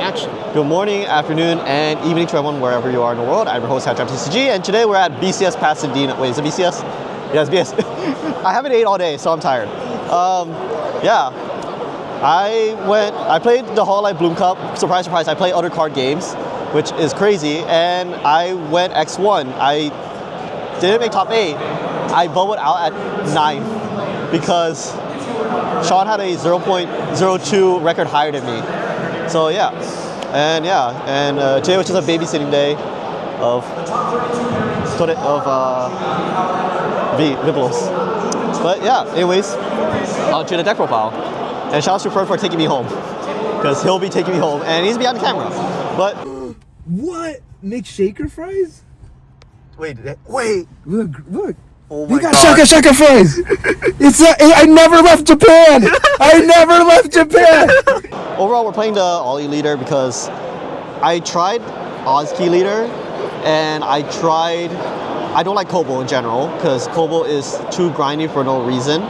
action. Good morning, afternoon, and evening to everyone wherever you are in the world. I'm your host, Shoutout TCG, and today we're at BCS Pasadena. Wait, is it BCS? Yeah, it's BCS. I haven't ate all day, so I'm tired. I played the Whole Life Bloom Cup. Surprise, surprise, I play other card games, which is crazy, and I went X1. I didn't make top 8. I bubbled out at 9 because Sean had a 0.02 record higher than me. So yeah, and today was just a babysitting day of Vibbles. But yeah, anyways, on to the deck profile. And shout out to Fern for taking me home, because he'll be taking me home, and he's behind the camera. But what? McShaker fries? wait. Look. Oh my we got God. shaka fries. I never left Japan. I never left Japan. Overall, we're playing the Ollie leader because I tried Ozki leader, and I don't like Kobo in general because Kobo is too grindy for no reason.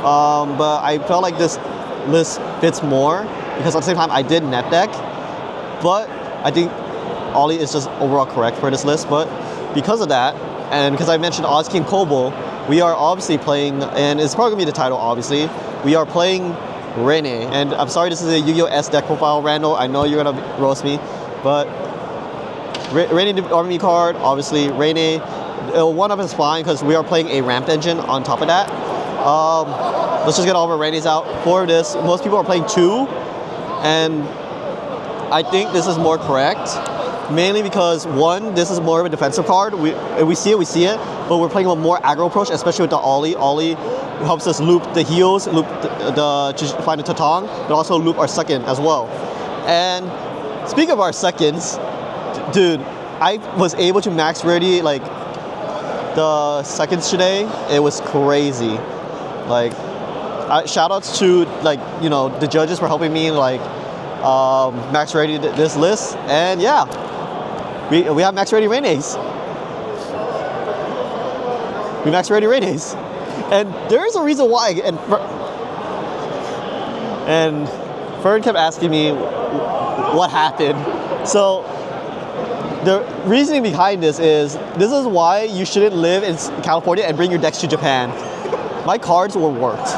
But I felt like this list fits more because at the same time I did net deck, but I think Ollie is just overall correct for this list. But because of that, and because I mentioned Ozki and Kobo, we are obviously playing, and it's probably gonna be the title obviously, we are playing Reine. And I'm sorry this is a Yu-Gi-Oh! S deck profile, Randall, I know you're gonna roast me, but Reine the army card, obviously Reine, one of is fine because we are playing a ramp engine on top of that. Let's just get all of our Reines out. For this, most people are playing 2, and I think this is more correct. Mainly because, one, this is more of a defensive card. We see it, but we're playing a more aggro approach, especially with the Ollie. Ollie helps us loop the heals, loop to find the Tatong, but also loop our second as well. And speaking of our seconds, dude, I was able to max ready like the seconds today. It was crazy. Like, shout outs to the judges for helping me max ready this list, and yeah. We have max ready Reines. We max ready Reines. And there's a reason why. And Fern kept asking me what happened. So the reasoning behind this is why you shouldn't live in California and bring your decks to Japan. My cards were warped.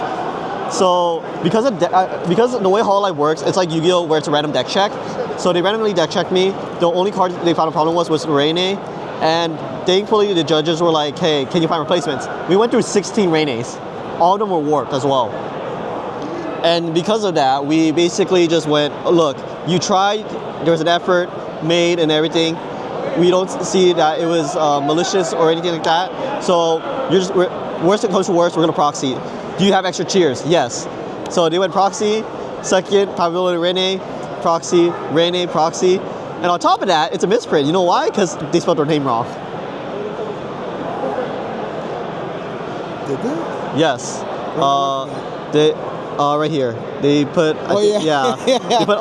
So because of the way Whole Life works, it's like Yu-Gi-Oh! Where it's a random deck check. So they randomly deck checked me. The only card they found a problem was Reine, and thankfully the judges were like, hey, can you find replacements? We went through 16 Reines. All of them were warped as well. And because of that, we basically just went, look, you tried, there was an effort made and everything. We don't see that it was malicious or anything like that. So worst it comes to worst, we're gonna proxy. Do you have extra cheers? Yes. So they went proxy, second, Paviola Reine, proxy, Reine, proxy. And on top of that, it's a misprint. You know why? Because they spelled their name wrong. Did they? Yes. Right here. They put, they put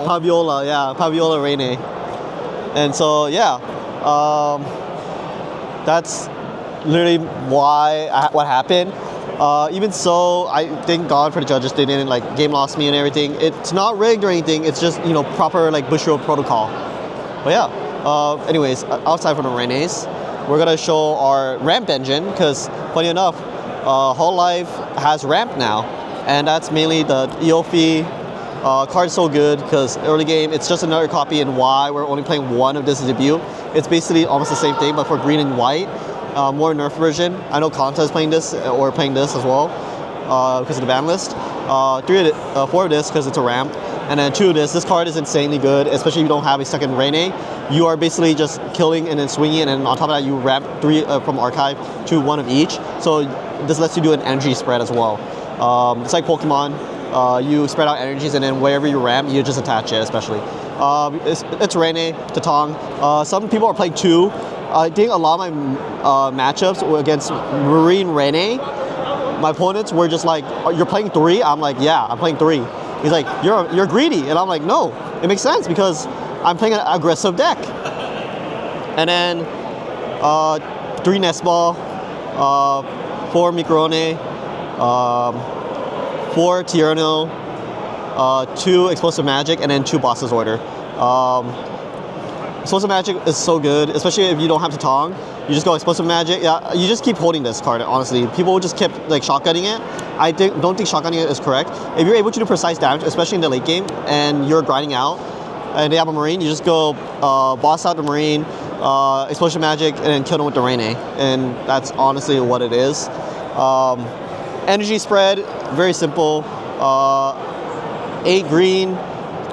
Paviola Reine. And so, yeah. That's literally what happened. Even so, I thank God for the judges. They didn't game lost me and everything. It's not rigged or anything. It's just proper Bushiroad protocol. But yeah. Anyways, outside from the Reines, we're gonna show our ramp engine because funny enough, Whole Life has ramp now, and that's mainly the Iofi card's so good because early game it's just another copy, and why we're only playing one of this debut. It's basically almost the same thing, but for green and white. More nerf version. I know Kanta is playing this or playing this as well because of the ban list. 4 of this because it's a ramp, and then 2 of this. This card is insanely good, especially if you don't have a second Reine. You are basically just killing and then swinging, and then on top of that you ramp 3 from archive to 1 of each. So this lets you do an energy spread as well. It's like Pokemon. You spread out energies, and then wherever you ramp, you just attach it. Especially, it's Reine, Tatong. Some people are playing 2. I think a lot of my matchups were against Marine Reine. My opponents were just like, oh, you're playing 3? I'm like, yeah, I'm playing 3. He's like, you're greedy. And I'm like, no, it makes sense because I'm playing an aggressive deck. And then 3 Nestball, 4 Microne, 4 Tierno, 2 Explosive Magic, and then 2 Boss's Order. Explosive Magic is so good, especially if you don't have to Tong. You just go Explosive Magic. Yeah, you just keep holding this card, honestly. People just keep like shotgunning it. I don't think shotgunning it is correct. If you're able to do precise damage, especially in the late game, and you're grinding out, and they have a Marine, you just go boss out the Marine, Explosion Magic, and then kill them with the Reine. And that's honestly what it is. Energy spread, very simple. 8 green,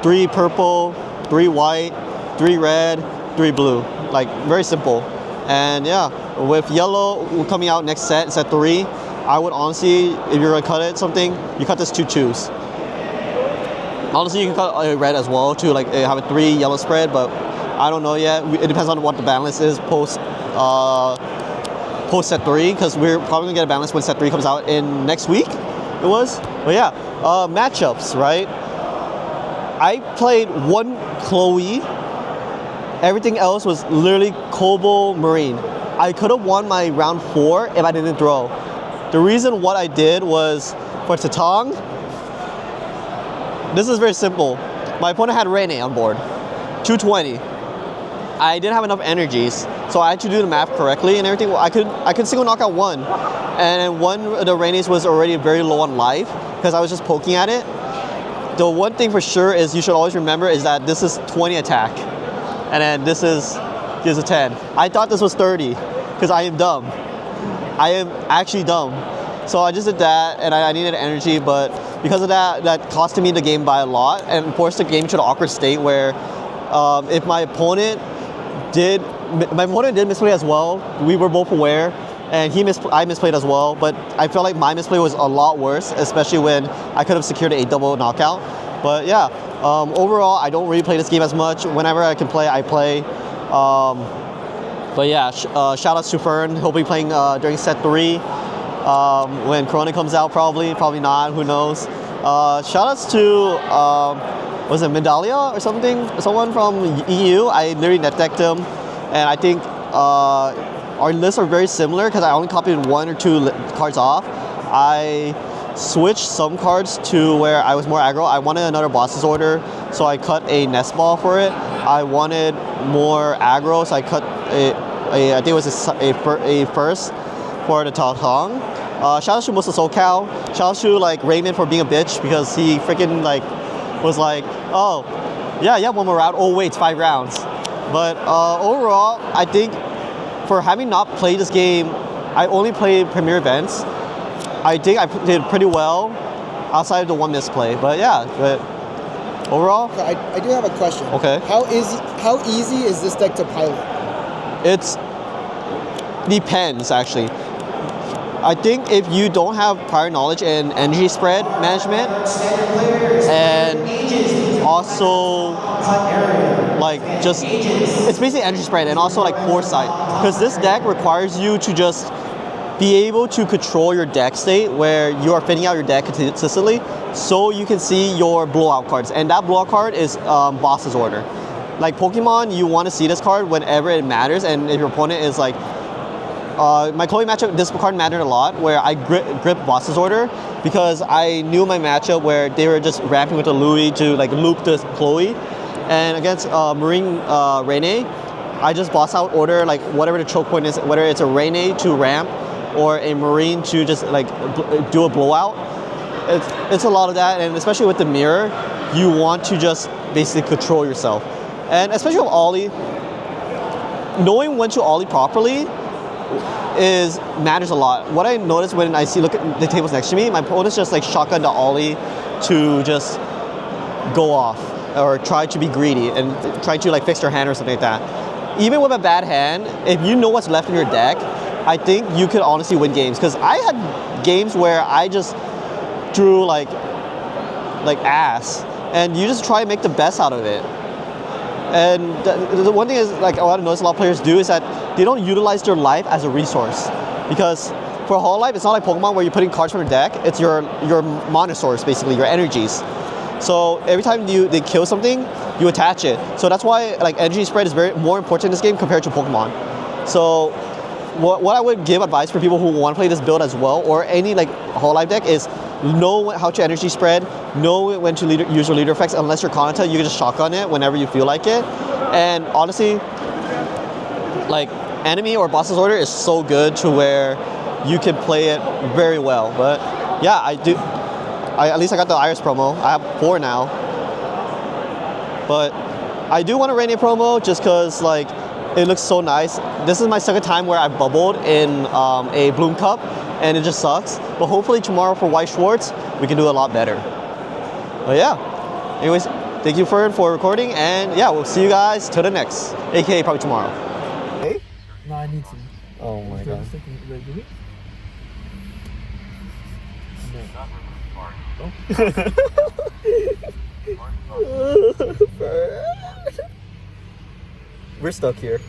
3 purple, 3 white, 3 red, 3 blue. Like, very simple. And yeah, with yellow coming out next set 3, I would honestly, if you're gonna cut it something, you cut this 2 twos. Honestly, you can cut a red as well to like have a 3 yellow spread, but I don't know yet. It depends on what the balance is post set 3, because we're probably gonna get a balance when set 3 comes out in next week. It was, but yeah, matchups, right? I played 1 Chloe. Everything else was literally Kobo Marine. I could have won my round 4 if I didn't throw. The reason what I did was for Tatong. This is very simple. My opponent had Reine on board, 220. I didn't have enough energies, so I had to do the math correctly and everything. I could single knock out 1, and one of the Reines was already very low on life because I was just poking at it. The one thing for sure is you should always remember is that this is 20 attack, and then this is a 10. I thought this was 30 because I am dumb. I am actually dumb. So I just did that, and I needed energy, but because of that, that costed me the game by a lot and forced the game to an awkward state where if my opponent did misplay as well. We were both aware, and I misplayed as well, but I felt like my misplay was a lot worse, especially when I could have secured a double knockout. But yeah, overall, I don't really play this game as much. Whenever I can play, I play. But yeah, shout out to Fern. He'll be playing during set 3. When Corona comes out, probably not, who knows. Shout outs to, was it Medalia or something? Someone from EU. I literally net decked him, and I think our lists are very similar because I only copied 1 or 2 cards off. I switched some cards to where I was more aggro. I wanted another boss's order, so I cut a nest ball for it. I wanted more aggro, so I cut I think it was a first for the Tatong. Shout out to most of SoCal. Shout out to like Raymond for being a bitch because he freaking like was like, oh yeah, one more round. Oh wait, it's 5 rounds. But overall, I think for having not played this game, I only played premier events. I think I did pretty well outside of the 1 misplay. But yeah, but overall, I do have a question. Okay. How easy is this deck to pilot? It's depends actually. I think if you don't have prior knowledge in energy spread management and also like just it's basically energy spread and also like foresight, because this deck requires you to just be able to control your deck state where you are fitting out your deck consistently so you can see your blowout cards, and that blowout card is boss's order. Like Pokemon, you want to see this card whenever it matters, and if your opponent is like my Chloe matchup, this card mattered a lot where I grip boss's order because I knew my matchup where they were just ramping with the Louis to like loop the Chloe, and against Marine Reine, I just boss out order like whatever the choke point is, whether it's a Reine to ramp or a Marine to just like do a blowout. It's a lot of that, and especially with the mirror, you want to just basically control yourself. And especially with Ollie, knowing when to Ollie properly matters a lot. What I notice when I look at the tables next to me, my opponent's just like shotgun the Ollie to just go off or try to be greedy and try to like fix their hand or something like that. Even with a bad hand, if you know what's left in your deck, I think you could honestly win games. Because I had games where I just drew like ass, and you just try and make the best out of it. And the one thing is, like a lot of a lot of players do is that they don't utilize their life as a resource. Because for Whole Life, it's not like Pokemon where you're putting cards from your deck. It's your mana source, basically, your energies. So every time they kill something, you attach it. So that's why like energy spread is more important in this game compared to Pokemon. So what I would give advice for people who want to play this build as well, or any like Whole Life deck, is know how to energy spread, know when to use your leader effects. Unless you're Kanata, you can just shotgun it whenever you feel like it. And honestly, like enemy or boss's order is so good to where you can play it very well. But yeah, at least I got the Iris promo. I have 4 now. But I do want a Reine promo just because like it looks so nice. This is my second time where I bubbled in a Bloom Cup and it just sucks. But hopefully tomorrow for White Schwartz, we can do a lot better. But yeah, anyways, thank you for recording, and yeah, we'll see you guys till the next, aka probably tomorrow. Hey? No, I need to. Oh my god. We're stuck here.